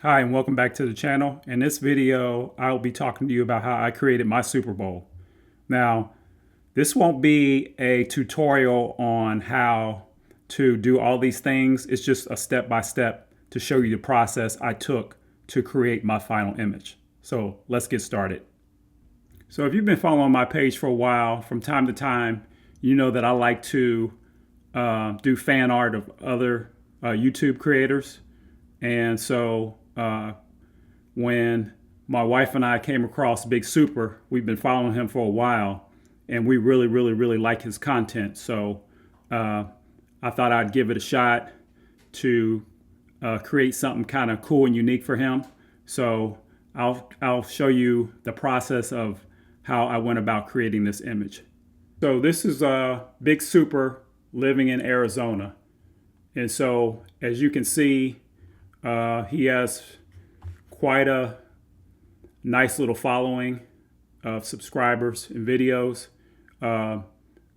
Hi, and welcome back to the channel. In this video, I'll be talking to you about how I created my Super Bowl. Now, this won't be a tutorial on how to do all these things. It's just a step-by-step to show you the process I took to create my final image. So let's get started. So if you've been following my page for a while, from time to time, you know that I like to do fan art of other YouTube creators. And so when my wife and I came across Big Super, we've been following him for a while, and we really like his content. So I thought I'd give it a shot to create something kind of cool and unique for him. So I'll show you the process of how I went about creating this image. So this is Big Super living in Arizona. And so as you can see, he has quite a nice little following of subscribers and videos.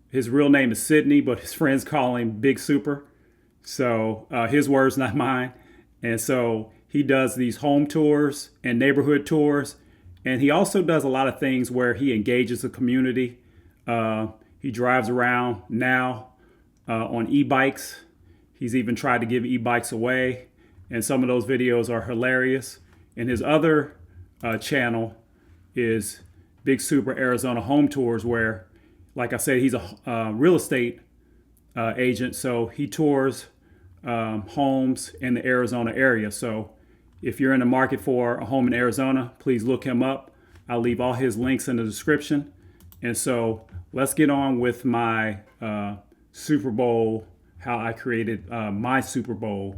His real name is Sydney, but his friends call him Big Super. So his words, not mine. And so he does these home tours and neighborhood tours. And he also does a lot of things where he engages the community. He drives around now on e-bikes. He's even tried to give e-bikes away. And some of those videos are hilarious. And his other channel is Big Super Arizona Home Tours, where, like I said, he's a real estate agent. So he tours homes in the Arizona area. So if you're in the market for a home in Arizona, please look him up. I'll leave all his links in the description. And so let's get on with my Super Bowl, how I created my Super Bowl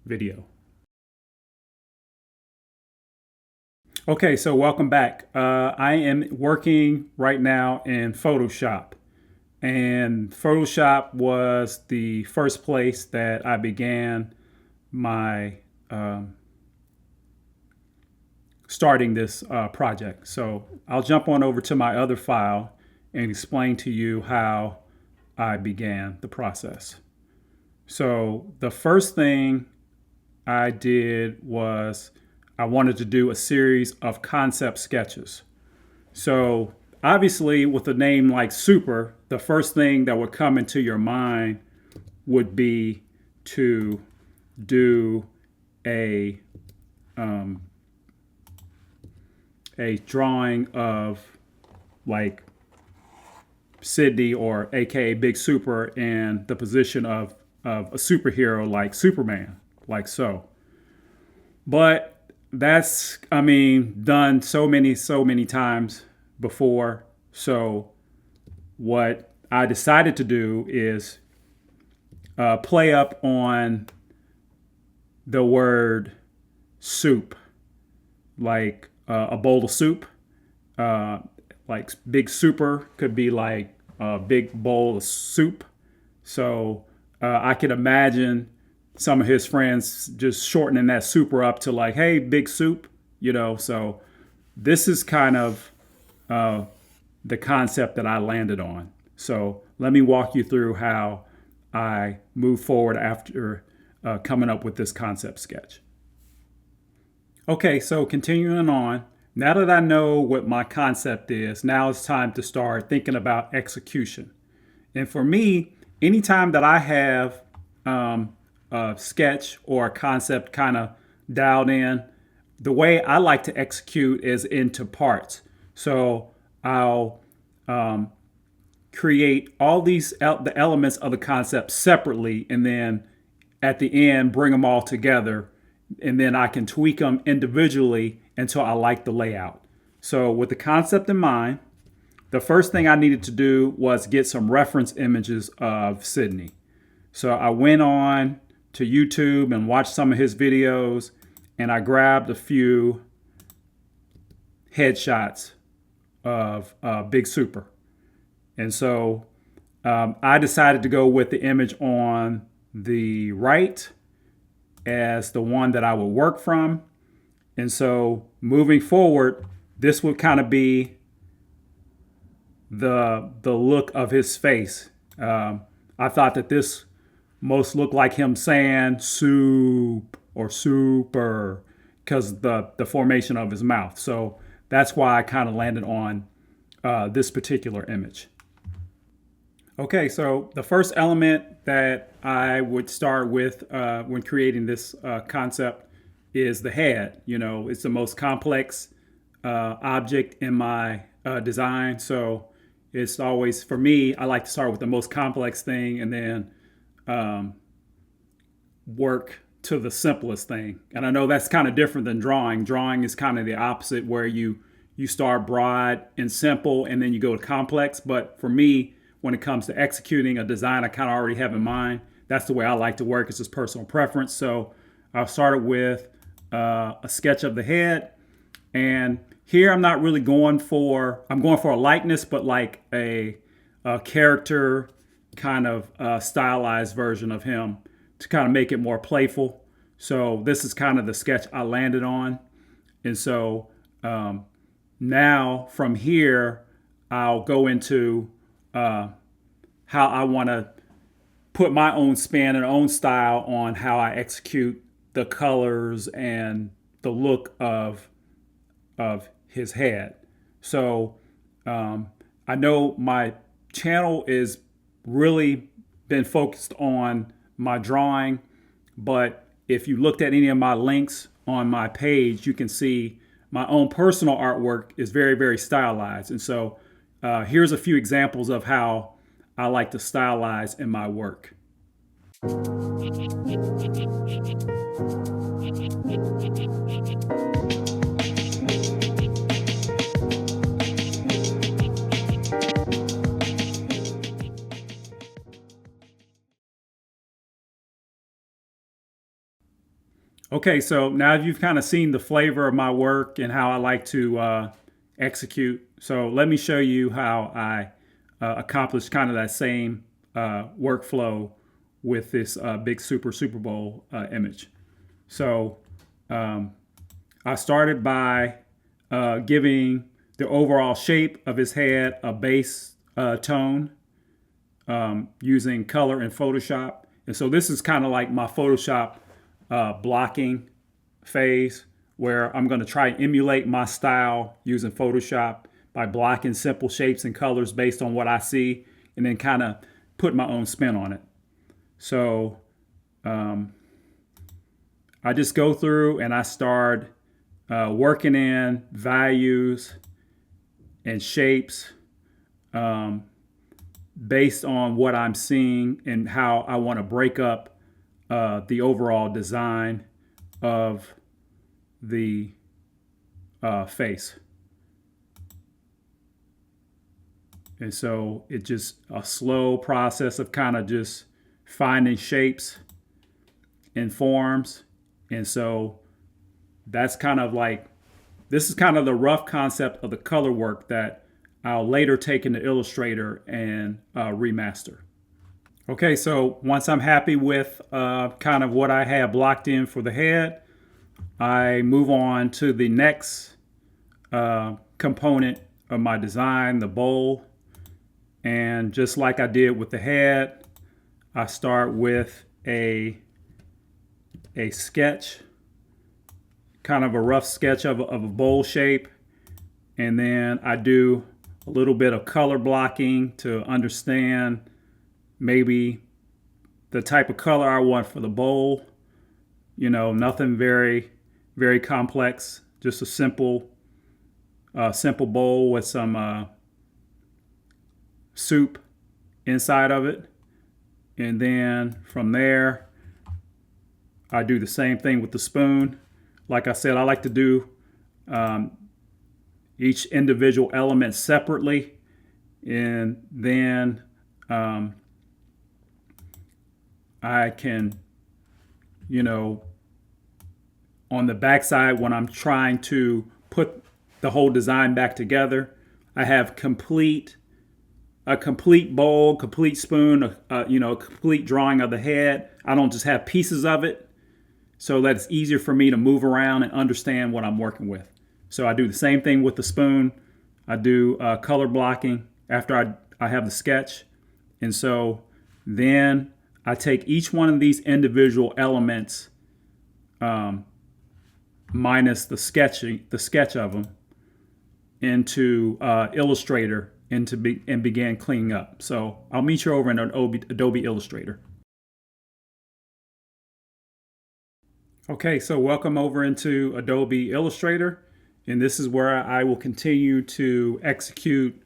video. Okay, so welcome back. I am working right now in Photoshop. And Photoshop was the first place that I began my starting this project. So I'll jump on over to my other file and explain to you how I began the process. So the first thing I did was I wanted to do a series of concept sketches. So obviously with a name like Super, the first thing that would come into your mind would be to do a drawing of like Sydney, or aka Big Super, in the position of a superhero like Superman, like so. But that's, I mean, done so many times before. So what I decided to do is play up on the word soup, like a bowl of soup. Like Big Super could be like a big bowl of soup. So I could imagine some of his friends just shortening that super up to like, hey, Big Soup, you know. So this is kind of the concept that I landed on. So let me walk you through how I move forward after coming up with this concept sketch. Okay, so continuing on, now that I know what my concept is, now it's time to start thinking about execution. And for me, anytime that I have a sketch or a concept kind of dialed in, the way I like to execute is into parts. So I'll create all these the elements of the concept separately, and then at the end bring them all together, and then I can tweak them individually until I like the layout. So with the concept in mind, the first thing I needed to do was get some reference images of Sydney. So I went on to YouTube and watched some of his videos, and I grabbed a few headshots of Big Super. And so I decided to go with the image on the right as the one that I would work from. And so moving forward, this would kind of be the look of his face. I thought that this most looked like him saying soup or super, because the formation of his mouth. So that's why I kind of landed on this particular image. Okay, so the first element that I would start with when creating this concept is the head. You know, it's the most complex object in my design. So it's always, for me, I like to start with the most complex thing and then work to the simplest thing. And I know that's kind of different than drawing. Drawing is kind of the opposite, where you start broad and simple and then you go to complex. But for me, when it comes to executing a design I kind of already have in mind, that's the way I like to work. It's just personal preference. So I started with a sketch of the head, and here I'm not really going for, I'm going for a likeness, but like a character kind of stylized version of him to kind of make it more playful. So this is kind of the sketch I landed on. And so now from here, I'll go into how I want to put my own spin and own style on how I execute the colors and the look of his head. So I know my channel is really been focused on my drawing, but if you looked at any of my links on my page, you can see my own personal artwork is very, very stylized. And so here's a few examples of how I like to stylize in my work. Okay, so now you've kind of seen the flavor of my work and how I like to execute. So let me show you how I accomplish kind of that same workflow with this big Super Bowl image. So I started by giving the overall shape of his head a base tone using color in Photoshop. And so this is kind of like my Photoshop blocking phase, where I'm going to try and emulate my style using Photoshop by blocking simple shapes and colors based on what I see, and then kind of put my own spin on it. So I just go through and I start working in values and shapes based on what I'm seeing and how I want to break up the overall design of the face. And so it's just a slow process of kind of just finding shapes and forms. And so that's kind of like, this is kind of the rough concept of the color work that I'll later take into Illustrator and remaster. Okay, so once I'm happy with kind of what I have blocked in for the head, I move on to the next component of my design, the bowl. And just like I did with the head, I start with a sketch, kind of a rough sketch of a bowl shape. And then I do a little bit of color blocking to understand maybe the type of color I want for the bowl. You know, nothing very, very complex, just a simple bowl with some soup inside of it. And then from there, I do the same thing with the spoon. Like I said, I like to do each individual element separately. And then I can, you know, on the backside, when I'm trying to put the whole design back together, I have a complete bowl, complete spoon, you know, a complete drawing of the head. I don't just have pieces of it, so that it's easier for me to move around and understand what I'm working with. So I do the same thing with the spoon. I do color blocking after I have the sketch. And so then I take each one of these individual elements minus the sketch of them into Illustrator and began cleaning up. So I'll meet you over in Adobe Illustrator. Okay, so welcome over into Adobe Illustrator, and this is where I will continue to execute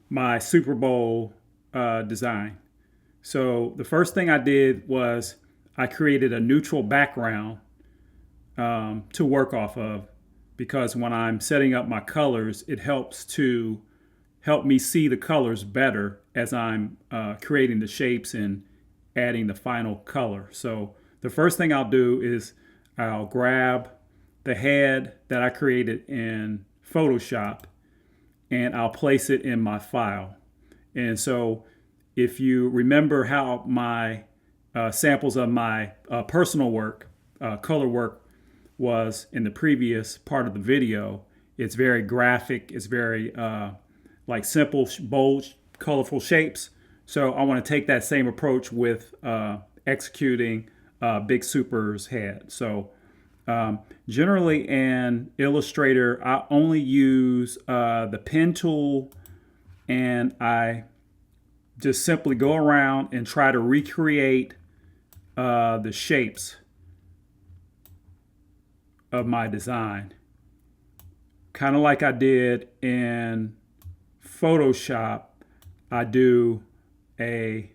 my Super Bowl design. So the first thing I did was I created a neutral background to work off of, because when I'm setting up my colors, it helps me see the colors better as I'm creating the shapes and adding the final color. So the first thing I'll do is I'll grab the head that I created in Photoshop and I'll place it in my file. And so if you remember how my samples of my personal work, color work, was in the previous part of the video, it's very graphic, it's very like simple, bold, colorful shapes. So I want to take that same approach with executing Big Super's head. So generally in Illustrator, I only use the pen tool, and I just simply go around and try to recreate the shapes of my design, kind of like I did in Photoshop. I do a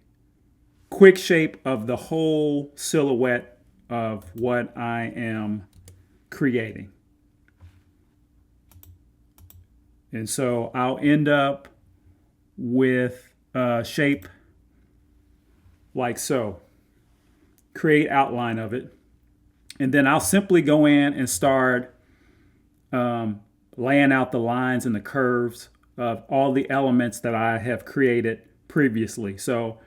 quick shape of the whole silhouette of what I am creating. And so I'll end up with a shape like so. Create outline of it. And then I'll simply go in and start laying out the lines and the curves of all the elements that I have created previously. So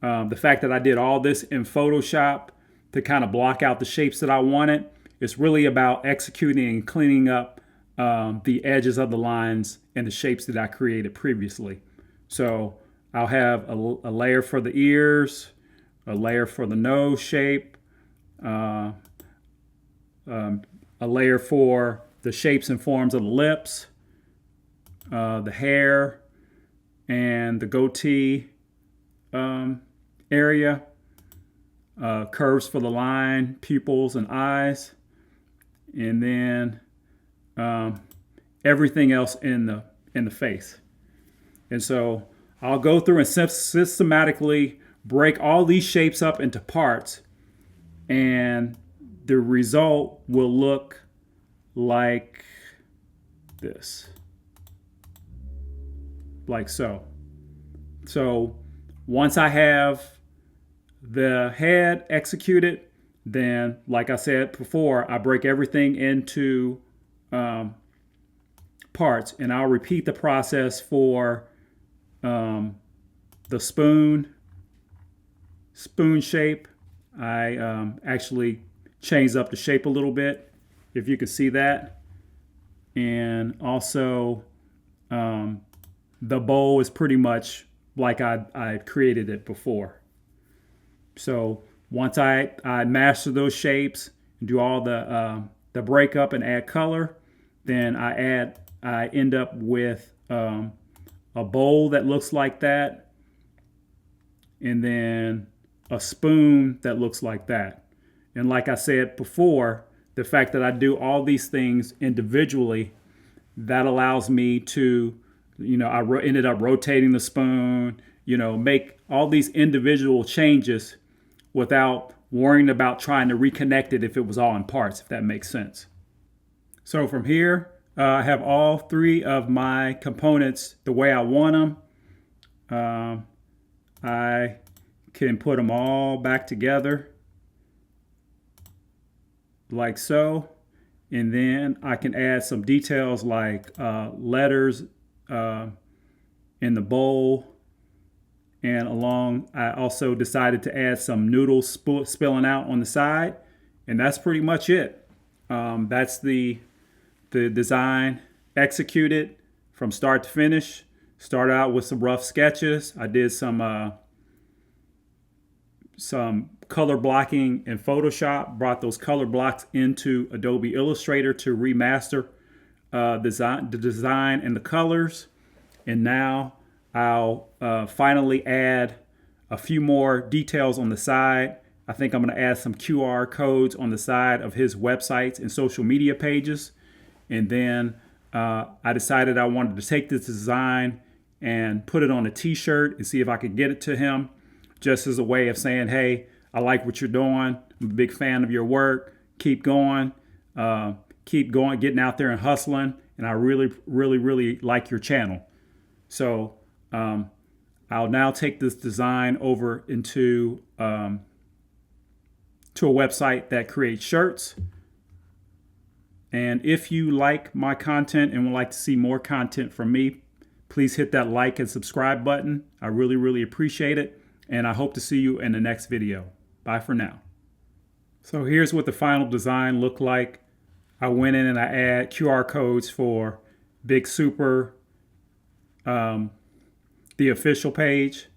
the fact that I did all this in Photoshop to kind of block out the shapes that I wanted, it's really about executing and cleaning up the edges of the lines and the shapes that I created previously. So I'll have a layer for the ears, a layer for the nose shape, a layer for the shapes and forms of the lips, the hair, and the goatee area, curves for the line, pupils, and eyes, and then everything else in the face. And so I'll go through and systematically break all these shapes up into parts, and the result will look like this, like so. So once I have the head executed, then, like I said before, I break everything into parts, and I'll repeat the process for the spoon shape. I actually changed up the shape a little bit, if you can see that. And also the bowl is pretty much like I created it before. So once I master those shapes and do all the breakup and add color, then I end up with a bowl that looks like that, and then a spoon that looks like that. And like I said before, the fact that I do all these things individually, that allows me to, I ended up rotating the spoon, make all these individual changes without worrying about trying to reconnect it if it was all in parts, if that makes sense. So from here, I have all three of my components the way I want them. I can put them all back together like so, and then I can add some details like letters in the bowl, and I also decided to add some noodles spilling out on the side, and that's pretty much it. That's the design executed from start to finish. Started out with some rough sketches. I did some some color blocking in Photoshop, brought those color blocks into Adobe Illustrator to remaster the design and the colors. And now I'll finally add a few more details on the side. I think I'm going to add some QR codes on the side of his websites and social media pages. And then I decided I wanted to take this design and put it on a t-shirt and see if I could get it to him, just as a way of saying, hey, I like what you're doing. I'm a big fan of your work. Keep going, getting out there and hustling. And I really, really, really like your channel. So I'll now take this design over into to a website that creates shirts. And if you like my content and would like to see more content from me, please hit that like and subscribe button. I really, really appreciate it. And I hope to see you in the next video. Bye for now. So here's what the final design looked like. I went in and I add QR codes for Big Super, the official page,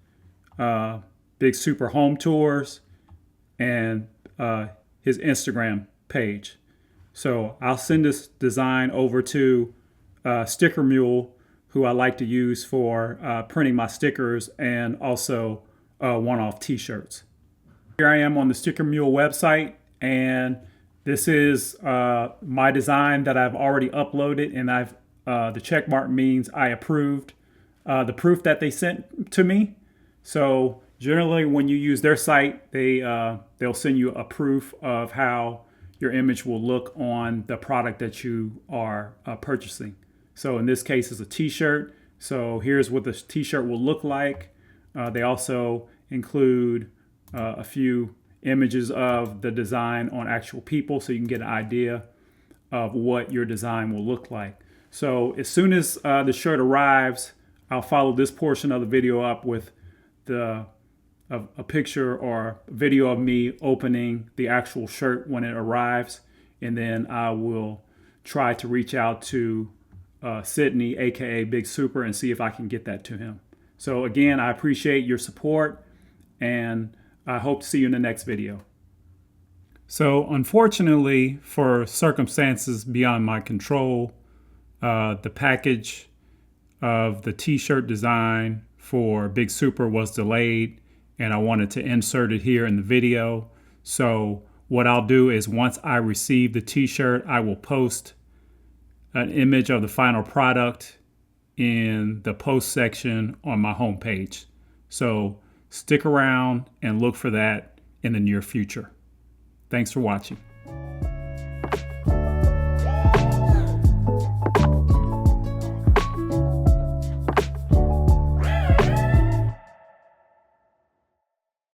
Big Super Home Tours, and his Instagram page. So I'll send this design over to Sticker Mule, who I like to use for printing my stickers and also one-off t-shirts. Here I am on the Sticker Mule website, and this is my design that I've already uploaded, and the check mark means I approved the proof that they sent to me. So generally when you use their site, they'll send you a proof of how your image will look on the product that you are purchasing. So in this case, it's a t-shirt. So here's what the t-shirt will look like. They also include a few images of the design on actual people, so you can get an idea of what your design will look like. So as soon as the shirt arrives, I'll follow this portion of the video up with a picture or video of me opening the actual shirt when it arrives, and then I will try to reach out to Sydney, aka Big Super, and see if I can get that to him. So again, I appreciate your support, and I hope to see you in the next video. So unfortunately, for circumstances beyond my control, the package of the t-shirt design for Big Super was delayed, and I wanted to insert it here in the video. So what I'll do is once I receive the t-shirt, I will post an image of the final product in the post section on my homepage. So stick around and look for that in the near future. Thanks for watching.